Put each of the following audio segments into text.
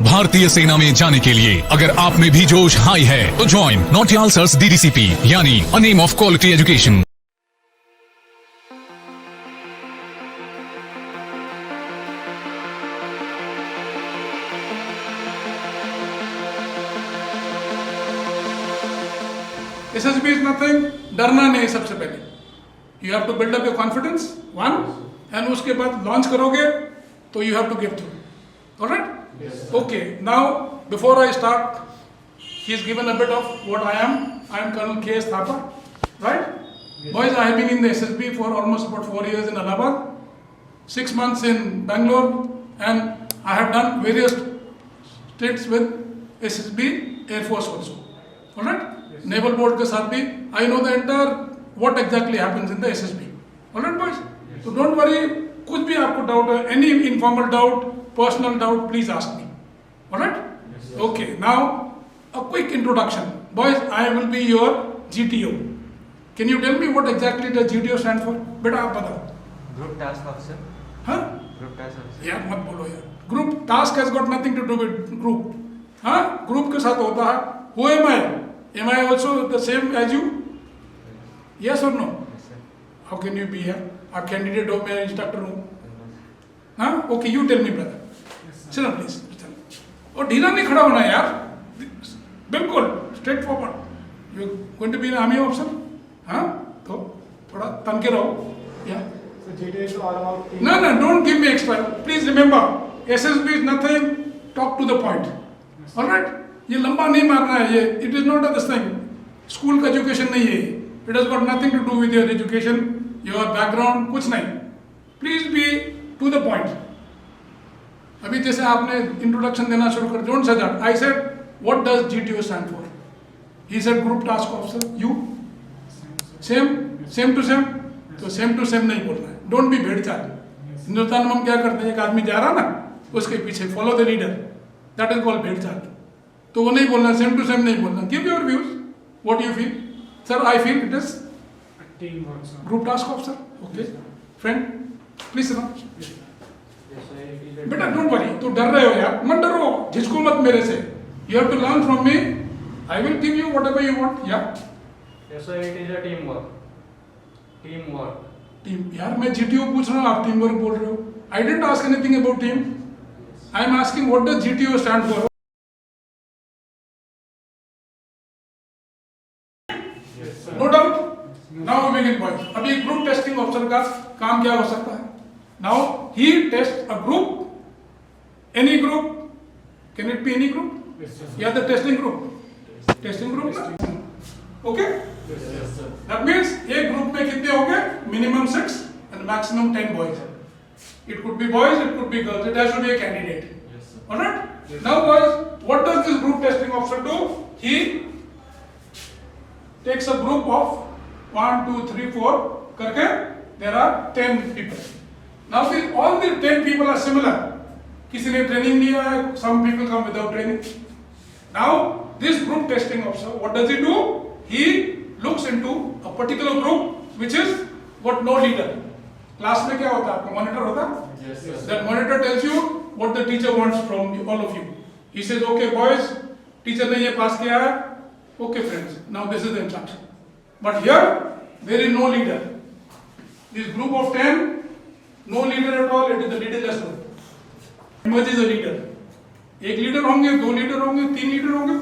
भारतीय सेना में जाने के लिए अगर आप में भी जोश हाई है तो ज्वाइन नौटियाल सर्स DDCP यानी a name of quality education. SSB is nothing, डरना नहीं। सबसे पहले you have to build up your confidence one, and उसके बाद लॉन्च करोगे तो you have to give through. Alright, okay. Now before I start, he is given a bit of what I am Colonel K.S. Thapa, right? Boys, I have been in the SSB for almost about 4 years in Allahabad, 6 months in Bangalore, and I have done various stints with SSB Air Force also. Alright? Naval board के साथ भी I know the entire what exactly happens in the SSB. Alright boys, तो don't worry, कुछ भी आपको doubt है, any informal doubt, personal doubt, please ask me. Alright, okay. Now a quick introduction. Boys, I will be your GTO। Can you tell me what exactly the GTO stand for? बेटा आप बताओ। Group task officer. हाँ, group task officer. यार मत बोलो यार, group task has got nothing to do with group. हाँ, group के साथ होता है who am I? Am I also the same as you? Yes or no? Yes, sir. How can you be here? आप कैंडिडेट हो, मैं instructor हूँ। हाँ, okay, you tell me brother. चलो प्लीज, और ढीला नहीं खड़ा होना यार, बिल्कुल straight forward. You going to be an army officer? हाँ, तो थोड़ा तन के रहो। या no, no, don't give me extra. Please remember, SSB is nothing. Talk to the point. All right? ये लंबा नहीं मारना है। ये it is not a this thing, school का एजुकेशन नहीं है। It has got nothing to do with your education, your background, कुछ नहीं। Please be to the point. अभी जैसे आपने इंट्रोडक्शन देना शुरू कर, don't say that. I said what does GTO stand for? He said group task officer. You same to same, तो same to same नहीं बोलना है। Don't be भेड़चाल। हिंदुस्तान में हम क्या करते हैं, एक आदमी जा रहा ना, उसके पीछे follow the leader, that is called भेड़चाल। तो वो नहीं बोलना, सेम टू सेम नहीं बोलना। Give your views, what you feel. Sir, I feel it is group task officer. Okay friend, please sir. बेटा डोंट वरी, तो डर रहे हो यार, मत डरो, झिझको मत मेरे से। You have to learn from me. I will give you whatever you want. या Yes, sir, it is a teamwork. Teamwork. Team, यार मैं GTO पूछ रहा हूँ, आप टीम वर्क बोल रहे हो। I didn't ask anything about team. I am asking what does GTO stand for. No doubt. Now we begin boys. अभी ग्रुप टेस्टिंग ऑफिसर का काम क्या हो सकता है? Now he test a group, any group. Can it be any group? या the testing group? Testing group ना, okay. That means एक ग्रुप में कितने होंगे? Minimum 6 and maximum 10 boys. It could B boys, it could be girls, it has to be a candidate. Alright, now boys, what does this group testing officer do? He takes a group of 1, 2, 3, 4 करके there are 10 people. Now all the 10 people are similar. किसी ने training लिया है, some people come without training. Now this group testing officer, what does he do? He looks into a particular group which is got no leader. Class में क्या होता है? आपका monitor होता है? Yes, sir. That monitor tells you what the teacher wants from all of you. He says, okay boys, teacher ने ये पास किया है। Okay friends, now this is the instruction. But here there is no leader. This group of 10, no leader at all. It is the leaderless group. Emerges a leader. एक leader होंगे, 2 leader होंगे, 3 leader होंगे.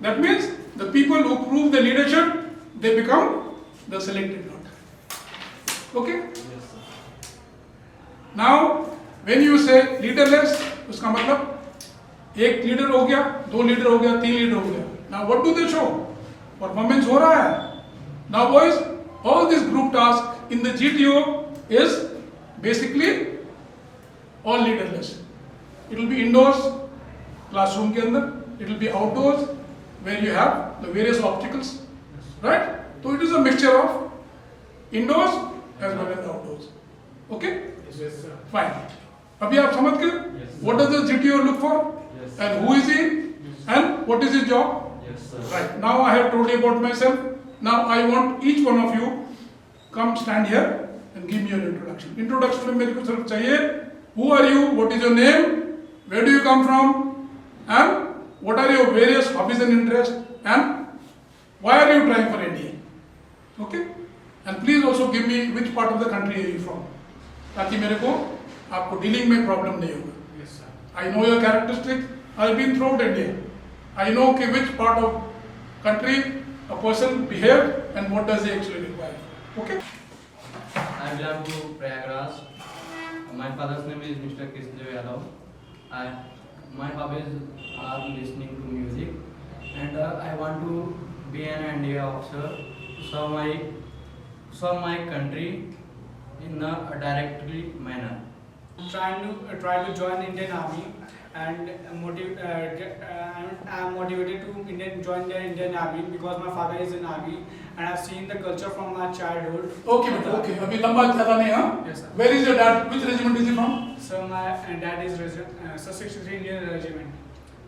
That means the people who prove the leadership, they become the selected lot. Okay? Yes, sir. Now when you say leaderless, उसका मतलब एक leader हो गया, 2 leader हो गया, 3 लीडर हो गया. Now what do they show? Performance हो रहा है. Now boys, all this group task in the GTO is basically all leaderless. It will be indoors, classroom के अंदर. It will be outdoors, where you have the various obstacles, right? So it is a mixture of indoors as well as outdoors. Okay? Yes, sir. Fine. अभी आप समझ गए? Yes. What does the GTO look for? Yes. And who is he? And what is his job? Yes, sir. Right. Now I have told you about myself. Now I want each one of you come stand here and give me your introduction. Introduction में मेरे को सिर्फ चाहिए who are you, what is your name, where do you come from, and what are your various hobbies and interests, and why are you trying for NDA? Okay? And please also give me which part of the country are you from, ताकि मेरे को आपको dealing में problem नहीं होगा. Yes, sir. I know your characteristics. I've been throughout India. I know कि which part of country a person behaved and what does he actually require. Okay? I belong to Prayagraj. My father's name is Mr. Krishna Yadav. My hobbies are listening to music, and I want to be an NDA officer. Serve my country in a directly manner. Try to join Indian Army, and I'm motivated to join the Indian Army because my father is in Army and I've seen the culture from my childhood. Okay, beta. Okay. अभी लंबा ज़्यादा नहीं हाँ? Yes, sir. Where is your dad? Which regiment is he from? So my dad is 63 Indian Regiment.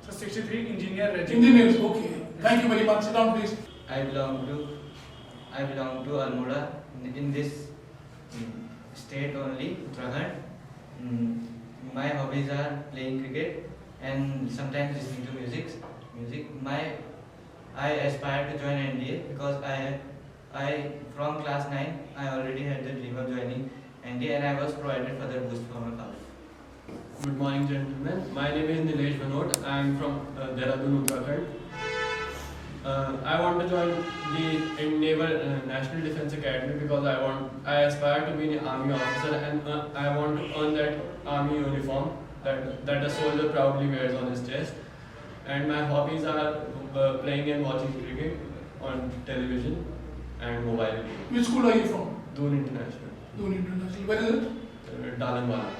So 63 Engineer Regiment. Engineers. Okay. Thank you very much. Sit down, please. I belong to Almora in this state only, Uttarakhand. My hobbies are playing cricket and sometimes listening to music. I aspire to join NDA because I from class 9 I already had the dream of joining NDA and I was provided for the boost from my college. Good morning, gentlemen. My name is Nilesh Banot. I am from Dehradun, Uttarakhand. I want to join the Naval National Defence Academy because I aspire to be an army officer and I want to earn that army uniform that a soldier proudly wears on his chest. And my hobbies are playing and watching cricket on television and mobile. Which school are you from? Doon International. Doon International. Where is it? Dalanwala.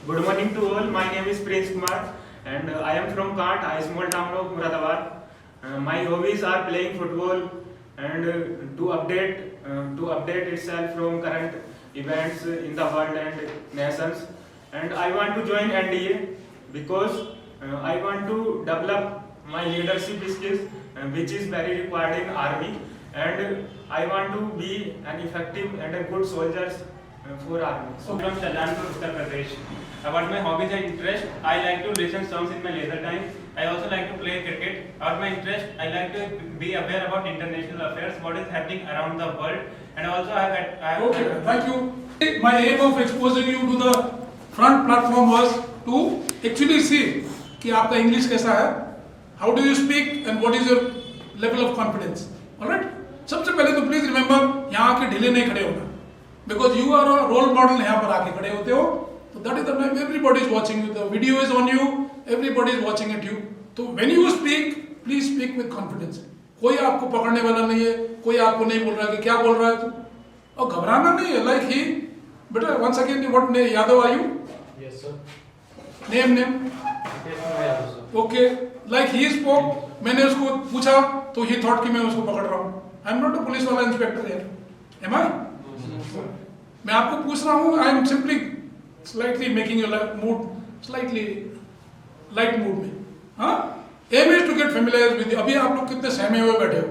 Good morning to all. My name is Prince Kumar and I am from Kant, a small town of Muradabad. My hobbies are playing football and to update itself from current events in the world and nations. And I want to join NDA because I want to develop my leadership skills, which is very required in army. And I want to be an effective and a good soldier for army. So from Shajanpur, Uttar Pradesh. About my hobbies and interests, I like to listen songs in my leisure time. I also like to play cricket. About my interest, I like to be aware about international affairs, what is happening around the world, and also I have Okay, thank you. My aim of exposing you to the front platform was to actually see कि आपका English कैसा है, how do you speak and what is your level of confidence. Alright? सबसे पहले तो please remember यहाँ आके ढीले नहीं खड़े होना, because you are a role model यहाँ पर आके खड़े होते हो. So that is the time everybody is watching you. The video is on you. Everybody is watching at you. So when you speak, please speak with confidence. कोई आपको पकड़ने वाला नहीं है, कोई आपको नहीं बोल रहा कि क्या बोल रहा है तू, और घबराना नहीं है. Like he, बेटा once again what name Yadav are you? Yes, sir. Name. Krishna Yadav, sir. Okay. Like he spoke, मैंने उसको पूछा तो he thought कि मैं उसको पकड़ रहा हूँ. I am not a police वाला inspector here. Am I? मैं आपको पूछ रहा हूँ. I am simply slightly making your mood slightly light mood में. हाँ? Aim is to get familiar with you. अभी आप लोग कितने सहमे हुए बैठे हो.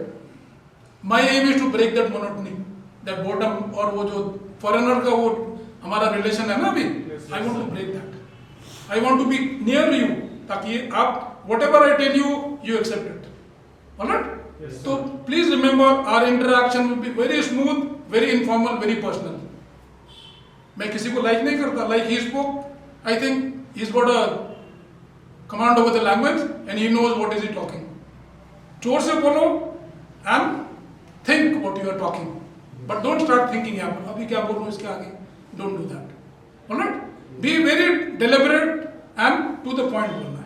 My aim is to break that monotony, that boredom और वो जो foreigner का वो हमारा relation है ना अभी. I want to break that. I want to be near you ताकि आप whatever I tell you, you accept it. Alright? Yes, So please remember our interaction will be very smooth, very informal, very personal. मैं किसी को like नहीं करता. Like he spoke, I think he's got a command over the language and he knows what is he talking. जोर से बोलो and think what you are talking, but don't start thinking यार अभी क्या बोलूँ इसके आगे. Don't do that. Alright? Be very deliberate and to the point बोलना है.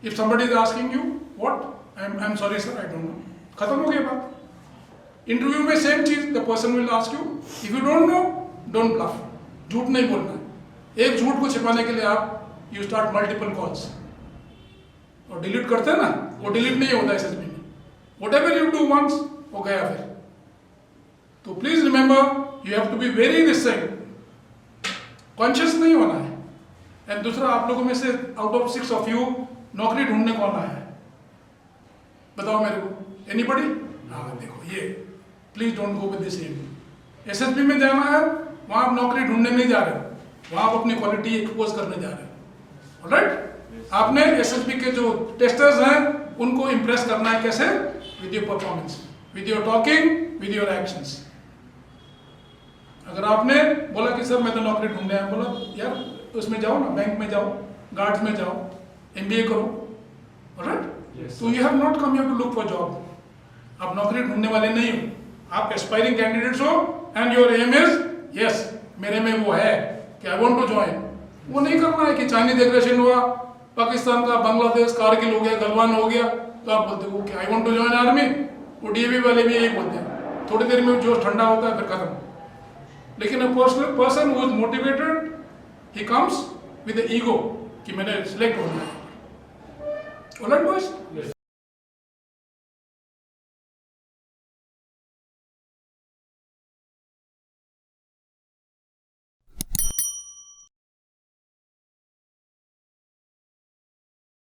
If somebody is asking you what, I'm sorry sir, I don't know. खत्म हो गया बात. इंटरव्यू में सेम चीज, the person will ask you. If you don't know, don't bluff. झूठ नहीं बोलना है. एक झूठ को छिपाने के लिए आप यू स्टार्ट मल्टीपल कॉल्स और डिलीट करते हैं ना, वो डिलीट नहीं होता एसएसबी में. व्हाटएवर यू डू वंस वो गया फिर. तो please remember you have to be very this side, conscious नहीं होना है. एंड दूसरा, आप लोगों में से आउट ऑफ 6 ऑफ यू नौकरी ढूंढने कौन आया है बताओ मेरे को. एनीबडी? हाँ देखो ये, please don't go with this aim. SSB में जाना है, वहां आप नौकरी ढूंढने नहीं जा रहे हो, वहां आप अपनी क्वालिटी एक्सपोज करने जा रहे हो. ऑलराइट? आपने एसएसबी के जो टेस्टर्स हैं उनको इंप्रेस करना है कैसे? With your performance, with your talking, with your actions. अगर आपने बोला कि सर मैं तो नौकरी ढूंढने आया, बोला यार उसमें जाओ ना, बैंक में जाओ, गार्ड्स में जाओ, एमबीए करो, ऑलराइट? तो you have not come here to look for job. आप नौकरी ढूंढने वाले नहीं हो, आप एस्पायरिंग कैंडिडेट्स हो and your aim is yes मेरे में वो है कि आई वांट टू ज्वाइन। वो नहीं करना है कि चाइनीज एग्रेशन हुआ, पाकिस्तान का, बांग्लादेश, कारगिल हो गया, गलवान हो गया, तो आप बोलते हो कि I want to join army. वो डीएवी वाले भी यही बोलते हैं, थोड़ी देर में जोश ठंडा होता है फिर खत्म। लेकिन a person who is motivated, he comes with ego कि मैंने सिलेक्ट होना है। Alright boys?